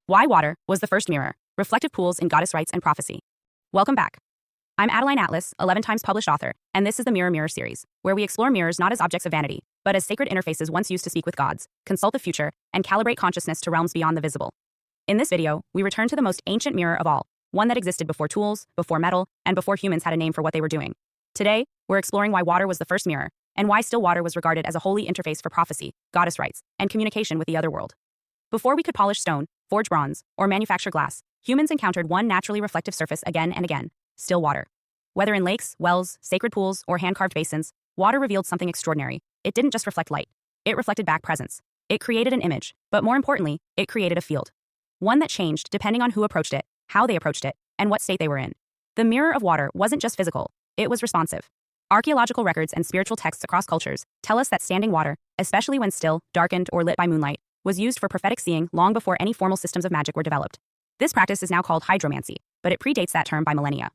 Why water was the first mirror, reflective pools in goddess rites and prophecy. Welcome back. I'm Adeline Atlas, 11 times published author, and this is the Mirror series, where we explore mirrors not as objects of vanity, but as sacred interfaces once used to speak with gods, consult the future, and calibrate consciousness to realms beyond the visible. In this video, we return to the most ancient mirror of all, one that existed before tools, before metal, and before humans had a name for what they were doing. Today, we're exploring why water was the first mirror, and why still water was regarded as a holy interface for prophecy, goddess rites, and communication with the other world. Before we could polish stone, forge bronze, or manufacture glass, humans encountered one naturally reflective surface again and again: still water. Whether in lakes, wells, sacred pools, or hand-carved basins, water revealed something extraordinary. It didn't just reflect light. It reflected back presence. It created an image, but more importantly, it created a field. One that changed depending on who approached it, how they approached it, and what state they were in. The mirror of water wasn't just physical, it was responsive. Archaeological records and spiritual texts across cultures tell us that standing water, especially when still, darkened, or lit by moonlight, was used for prophetic seeing long before any formal systems of magic were developed. This practice is now called hydromancy, but it predates that term by millennia.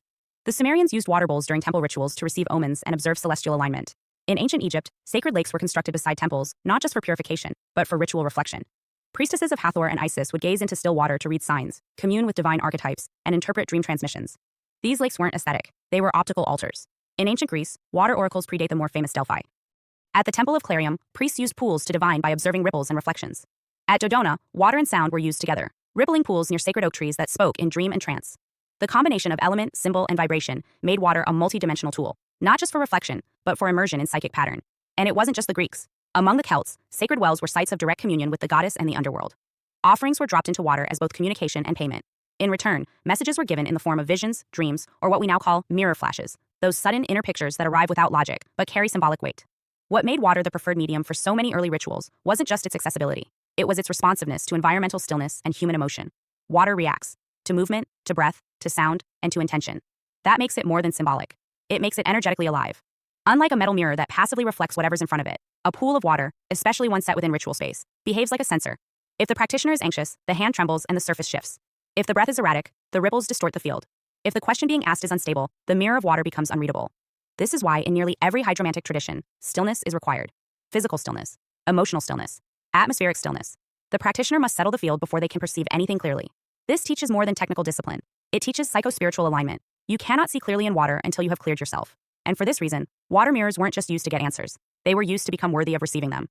The Sumerians used water bowls during temple rituals to receive omens and observe celestial alignment. In ancient Egypt, sacred lakes were constructed beside temples, not just for purification, but for ritual reflection. Priestesses of Hathor and Isis would gaze into still water to read signs, commune with divine archetypes, and interpret dream transmissions. These lakes weren't aesthetic, they were optical altars. In ancient Greece, water oracles predate the more famous Delphi. At the Temple of Clarium, priests used pools to divine by observing ripples and reflections. At Dodona, water and sound were used together, rippling pools near sacred oak trees that spoke in dream and trance. The combination of element, symbol, and vibration made water a multi-dimensional tool, not just for reflection, but for immersion in psychic pattern. And it wasn't just the Greeks. Among the Celts, sacred wells were sites of direct communion with the goddess and the underworld. Offerings were dropped into water as both communication and payment. In return, messages were given in the form of visions, dreams, or what we now call mirror flashes, those sudden inner pictures that arrive without logic, but carry symbolic weight. What made water the preferred medium for so many early rituals wasn't just its accessibility. It was its responsiveness to environmental stillness and human emotion. Water reacts to movement, to breath, to sound, and to intention. That makes it more than symbolic. It makes it energetically alive. Unlike a metal mirror that passively reflects whatever's in front of it, a pool of water, especially one set within ritual space, behaves like a sensor. If the practitioner is anxious, the hand trembles and the surface shifts. If the breath is erratic, the ripples distort the field. If the question being asked is unstable, the mirror of water becomes unreadable. This is why in nearly every hydromantic tradition, stillness is required. Physical stillness, emotional stillness, atmospheric stillness. The practitioner must settle the field before they can perceive anything clearly. This teaches more than technical discipline. It teaches psycho-spiritual alignment. You cannot see clearly in water until you have cleared yourself. And for this reason, water mirrors weren't just used to get answers. They were used to become worthy of receiving them.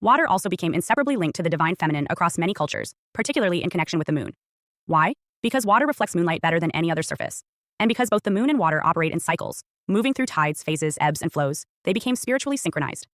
Water also became inseparably linked to the divine feminine across many cultures, particularly in connection with the moon. Why? Because water reflects moonlight better than any other surface. And because both the moon and water operate in cycles, moving through tides, phases, ebbs, and flows, they became spiritually synchronized.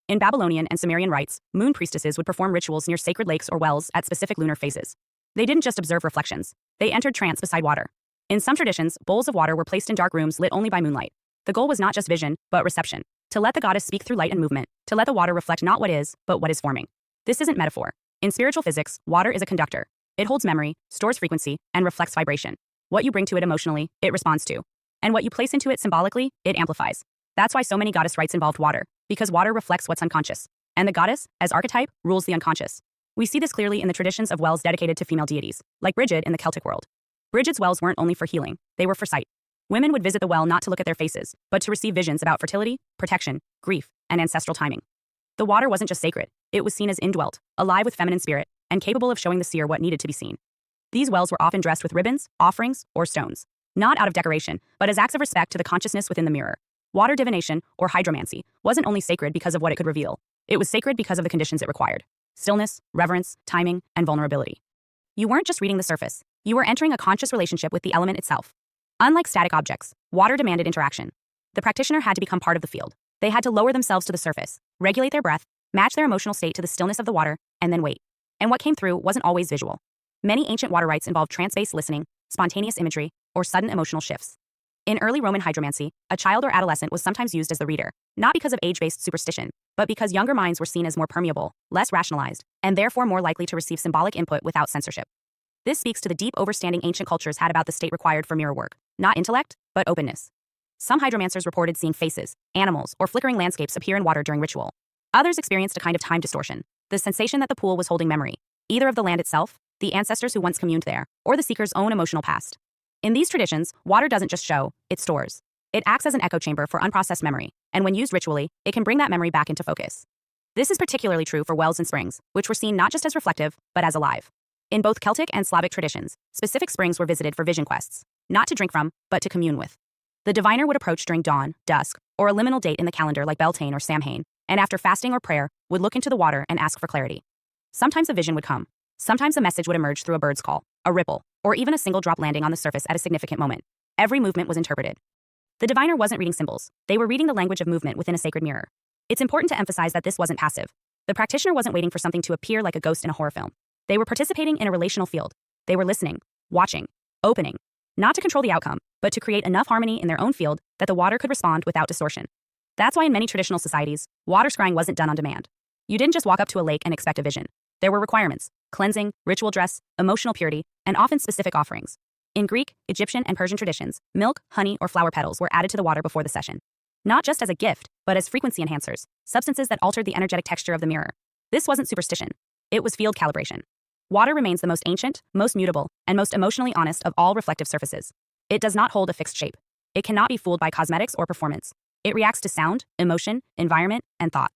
In Babylonian and Sumerian rites, moon priestesses would perform rituals near sacred lakes or wells at specific lunar phases. They didn't just observe reflections. They entered trance beside water. In some traditions, bowls of water were placed in dark rooms lit only by moonlight. The goal was not just vision, but reception. To let the goddess speak through light and movement, to let the water reflect not what is, but what is forming. This isn't metaphor. In spiritual physics, water is a conductor. It holds memory, stores frequency, and reflects vibration. What you bring to it emotionally, it responds to. And what you place into it symbolically, it amplifies. That's why so many goddess rites involved water, because water reflects what's unconscious. And the goddess, as archetype, rules the unconscious. We see this clearly in the traditions of wells dedicated to female deities, like Brigid in the Celtic world. Brigid's wells weren't only for healing, they were for sight. Women would visit the well not to look at their faces, but to receive visions about fertility, protection, grief, and ancestral timing. The water wasn't just sacred, it was seen as indwelt, alive with feminine spirit, and capable of showing the seer what needed to be seen. These wells were often dressed with ribbons, offerings, or stones, not out of decoration, but as acts of respect to the consciousness within the mirror. Water divination, or hydromancy, wasn't only sacred because of what it could reveal. It was sacred because of the conditions it required: stillness, reverence, timing, and vulnerability. You weren't just reading the surface. You were entering a conscious relationship with the element itself. Unlike static objects, water demanded interaction. The practitioner had to become part of the field. They had to lower themselves to the surface, regulate their breath, match their emotional state to the stillness of the water, and then wait. And what came through wasn't always visual. Many ancient water rites involved trance-based listening, spontaneous imagery, or sudden emotional shifts. In early Roman hydromancy, a child or adolescent was sometimes used as the reader, not because of age-based superstition, but because younger minds were seen as more permeable, less rationalized, and therefore more likely to receive symbolic input without censorship. This speaks to the deep overstanding ancient cultures had about the state required for mirror work, not intellect, but openness. Some hydromancers reported seeing faces, animals, or flickering landscapes appear in water during ritual. Others experienced a kind of time distortion, the sensation that the pool was holding memory, either of the land itself, the ancestors who once communed there, or the seeker's own emotional past. In these traditions, water doesn't just show, it stores. It acts as an echo chamber for unprocessed memory, and when used ritually, it can bring that memory back into focus. This is particularly true for wells and springs, which were seen not just as reflective, but as alive. In both Celtic and Slavic traditions, specific springs were visited for vision quests, not to drink from, but to commune with. The diviner would approach during dawn, dusk, or a liminal date in the calendar like Beltane or Samhain, and after fasting or prayer, would look into the water and ask for clarity. Sometimes a vision would come. Sometimes a message would emerge through a bird's call, a ripple, or even a single drop landing on the surface at a significant moment. Every movement was interpreted. The diviner wasn't reading symbols. They were reading the language of movement within a sacred mirror. It's important to emphasize that this wasn't passive. The practitioner wasn't waiting for something to appear like a ghost in a horror film. They were participating in a relational field. They were listening, watching, opening, not to control the outcome, but to create enough harmony in their own field that the water could respond without distortion. That's why in many traditional societies, water scrying wasn't done on demand. You didn't just walk up to a lake and expect a vision. There were requirements: cleansing, ritual dress, emotional purity, and often specific offerings. In Greek, Egyptian, and Persian traditions, milk, honey, or flower petals were added to the water before the session. Not just as a gift, but as frequency enhancers, substances that altered the energetic texture of the mirror. This wasn't superstition. It was field calibration. Water remains the most ancient, most mutable, and most emotionally honest of all reflective surfaces. It does not hold a fixed shape. It cannot be fooled by cosmetics or performance. It reacts to sound, emotion, environment, and thought.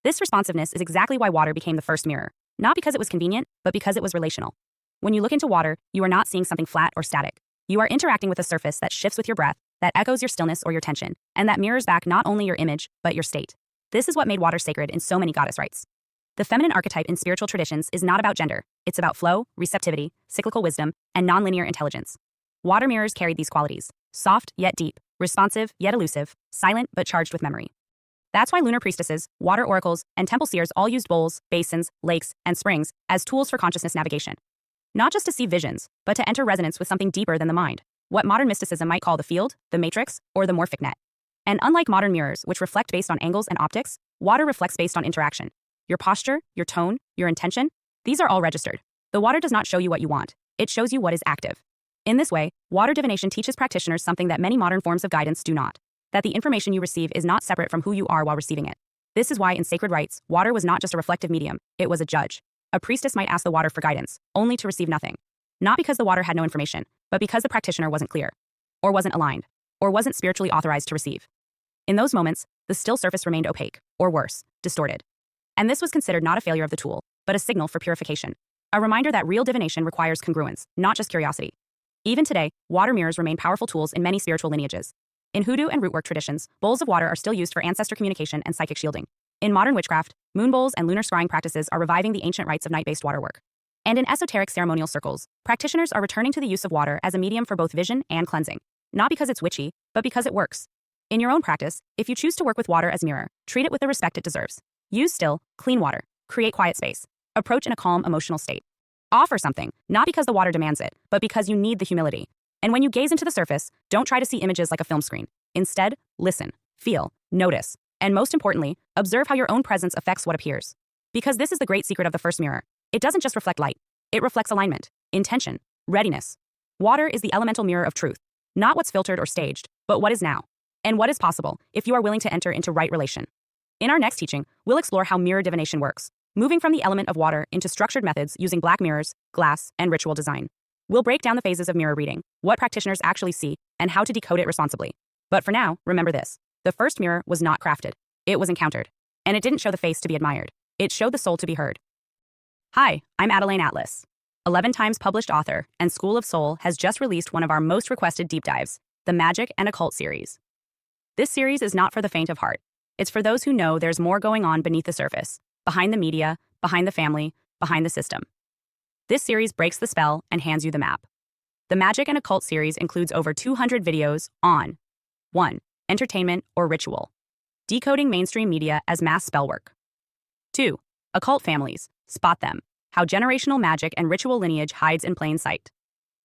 This responsiveness is exactly why water became the first mirror, not because it was convenient, but because it was relational. When you look into water, you are not seeing something flat or static. You are interacting with a surface that shifts with your breath, that echoes your stillness or your tension, and that mirrors back not only your image, but your state. This is what made water sacred in so many goddess rites. The feminine archetype in spiritual traditions is not about gender. It's about flow, receptivity, cyclical wisdom, and nonlinear intelligence. Water mirrors carried these qualities: soft yet deep, responsive yet elusive, silent but charged with memory. That's why lunar priestesses, water oracles, and temple seers all used bowls, basins, lakes, and springs as tools for consciousness navigation. Not just to see visions, but to enter resonance with something deeper than the mind, what modern mysticism might call the field, the matrix, or the morphic net. And unlike modern mirrors, which reflect based on angles and optics, water reflects based on interaction. Your posture, your tone, your intention, these are all registered. The water does not show you what you want. It shows you what is active. In this way, water divination teaches practitioners something that many modern forms of guidance do not: that the information you receive is not separate from who you are while receiving it. This is why in sacred rites, water was not just a reflective medium, it was a judge. A priestess might ask the water for guidance, only to receive nothing. Not because the water had no information, but because the practitioner wasn't clear, or wasn't aligned, or wasn't spiritually authorized to receive. In those moments, the still surface remained opaque, or worse, distorted. And this was considered not a failure of the tool, but a signal for purification. A reminder that real divination requires congruence, not just curiosity. Even today, water mirrors remain powerful tools in many spiritual lineages. In hoodoo and rootwork traditions, bowls of water are still used for ancestor communication and psychic shielding. In modern witchcraft, moon bowls and lunar scrying practices are reviving the ancient rites of night-based waterwork. And in esoteric ceremonial circles, practitioners are returning to the use of water as a medium for both vision and cleansing. Not because it's witchy, but because it works. In your own practice, if you choose to work with water as mirror, treat it with the respect it deserves. Use still, clean water. Create quiet space. Approach in a calm, emotional state. Offer something, not because the water demands it, but because you need the humility. And when you gaze into the surface, don't try to see images like a film screen. Instead, listen, feel, notice, and most importantly, observe how your own presence affects what appears. Because this is the great secret of the first mirror. It doesn't just reflect light. It reflects alignment, intention, readiness. Water is the elemental mirror of truth, not what's filtered or staged, but what is now, and what is possible if you are willing to enter into right relation. In our next teaching, we'll explore how mirror divination works, moving from the element of water into structured methods using black mirrors, glass, and ritual design. We'll break down the phases of mirror reading, what practitioners actually see, and how to decode it responsibly. But for now, remember this: the first mirror was not crafted. It was encountered. And it didn't show the face to be admired. It showed the soul to be heard. Hi, I'm Adeline Atlas. 11 times published author and School of Soul has just released one of our most requested deep dives, the Magic and Occult series. This series is not for the faint of heart. It's for those who know there's more going on beneath the surface, behind the media, behind the family, behind the system. This series breaks the spell and hands you the map. The Magic and Occult series includes over 200 videos on 1. Entertainment or ritual. Decoding mainstream media as mass spellwork. 2. Occult families. Spot them. How generational magic and ritual lineage hides in plain sight.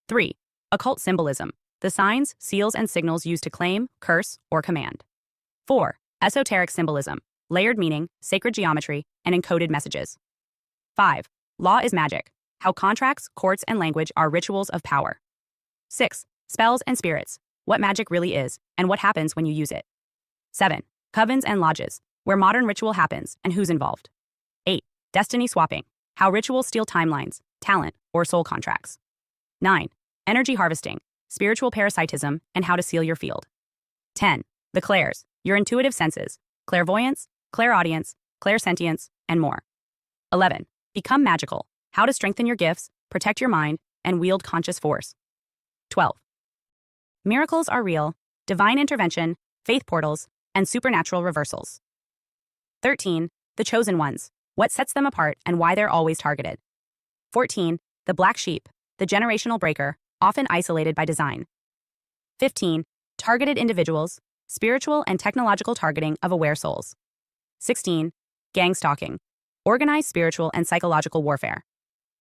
3. Occult symbolism. The signs, seals, and signals used to claim, curse, or command. 4. Esoteric symbolism. Layered meaning, sacred geometry, and encoded messages. 5. Law is magic. How contracts, courts, and language are rituals of power. 6. Spells and spirits. What magic really is, and what happens when you use it. 7. Covens and lodges. Where modern ritual happens, and who's involved. 8. Destiny swapping. How rituals steal timelines, talent, or soul contracts. 9. Energy harvesting. Spiritual parasitism, and how to seal your field. 10. The clairs. Your intuitive senses. Clairvoyance, clairaudience, clairsentience, and more. 11. Become magical. How to strengthen your gifts, protect your mind, and wield conscious force. 12. Miracles are real, divine intervention, faith portals, and supernatural reversals. 13. The chosen ones, what sets them apart and why they're always targeted. 14. The black sheep, the generational breaker, often isolated by design. 15. Targeted individuals, spiritual and technological targeting of aware souls. 16. Gang stalking, organized spiritual and psychological warfare.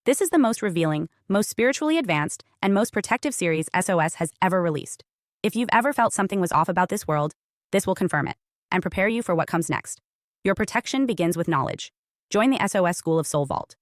This is the most revealing, most spiritually advanced, and most protective series SOS has ever released. If you've ever felt something was off about this world, this will confirm it and prepare you for what comes next. Your protection begins with knowledge. Join the SOS School of Sos Vault.